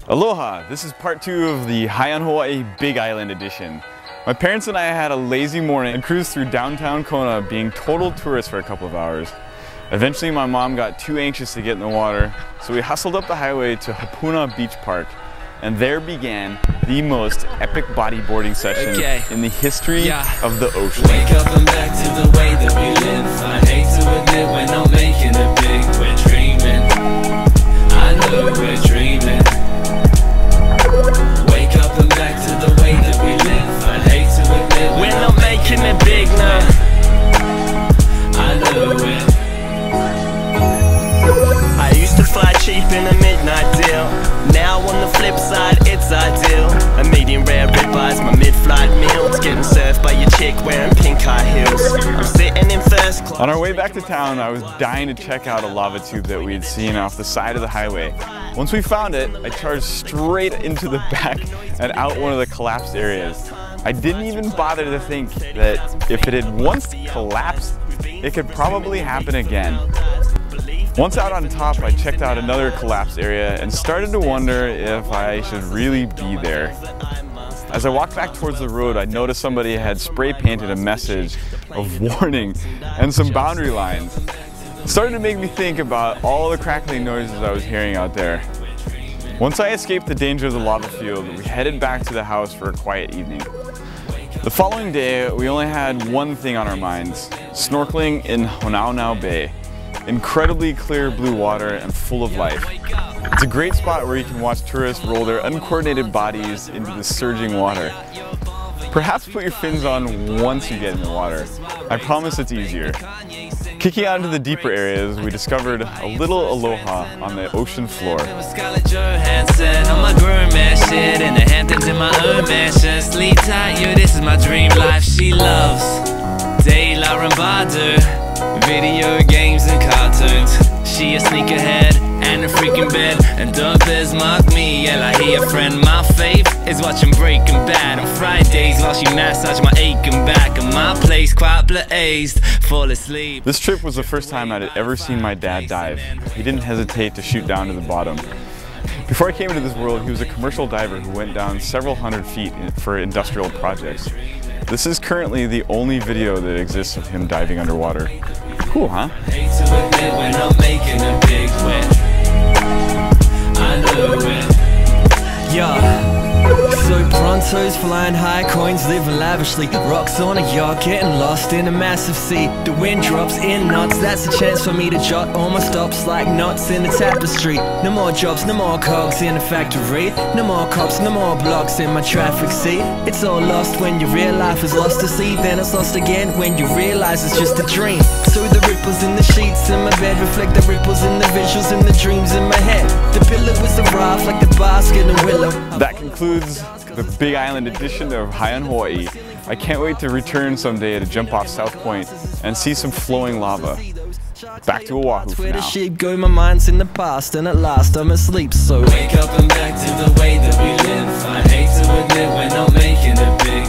Aloha! This is part 2 of the High on Hawaii Big Island edition. My parents and I had a lazy morning and cruised through downtown Kona being total tourists for a couple of hours. Eventually my mom got too anxious to get in the water, so we hustled up the highway to Hapuna Beach Park, and there began the most epic bodyboarding session in the history of the ocean. Wake up and back to the way that we live. I hate to admit we're not making it big. We're dreaming. I know we're dreaming. Wake up and back to the way that we live. I hate to admit we're not making it big now. I know it. I used to fly cheap in a midnight deal. Now on the flip side, it's ideal. A medium rare ribeyes, my mid-flight meals. Getting served by your chick wearing pink high heels. I'm sitting in first class. On our way back to town, I was dying to check out a lava tube that we had seen off the side of the highway. Once we found it, I charged straight into the back and out one of the collapsed areas. I didn't even bother to think that if it had once collapsed, it could probably happen again. Once out on top, I checked out another collapsed area and started to wonder if I should really be there. As I walked back towards the road, I noticed somebody had spray painted a message of warning and some boundary lines. It started to make me think about all the crackling noises I was hearing out there. Once I escaped the danger of the lava field, we headed back to the house for a quiet evening. The following day, we only had one thing on our minds: snorkeling in Honaunau Bay. Incredibly clear blue water and full of life. It's a great spot where you can watch tourists roll their uncoordinated bodies into the surging water. Perhaps put your fins on once you get in the water. I promise it's easier. Kicking out into the deeper areas, we discovered a little aloha on the ocean floor. Scarlett Johansson on my groom ass shit, in the Hamptons in my own mansion. Sleep tight, yo, this is my dream life. She loves De La Rambadu, video games and cartoons. She a sneakerhead and a freaking bed, and don't bismarck me, yeah, like he a friend. My fave is watching Breaking Bad on Fridays while she massage my aching back, and my place quite blazed, fall asleep. This trip was the first time I'd ever seen my dad dive. He didn't hesitate to shoot down to the bottom. Before I came into this world, he was a commercial diver who went down several hundred feet for industrial projects. This is currently the only video that exists of him diving underwater. Cool, huh? Hate to admit we're not making a big win. I know it. Yeah. So prontos flying high, coins living lavishly. Rocks on a yacht, getting lost in a massive sea. The wind drops in knots, that's a chance for me to jot all my stops like knots in a tapestry. No more jobs, no more cogs in a factory. No more cops, no more blocks in my traffic sea. It's all lost when your real life is lost to sea. Then it's lost again when you realize it's just a dream. So the ripples in the sheets in my bed reflect the ripples in the visuals and the dreams in my head. The pillow is a raft like the basket and willow. That concludes the Big Island edition of High on Hawaii. I can't wait to return someday to jump off South Point and see some flowing lava. Back to Oahu for now. Sheep go, my mind's in the past, and at last I'm asleep, so wake up and back to the way that we live. I hate to admit we're not making it big.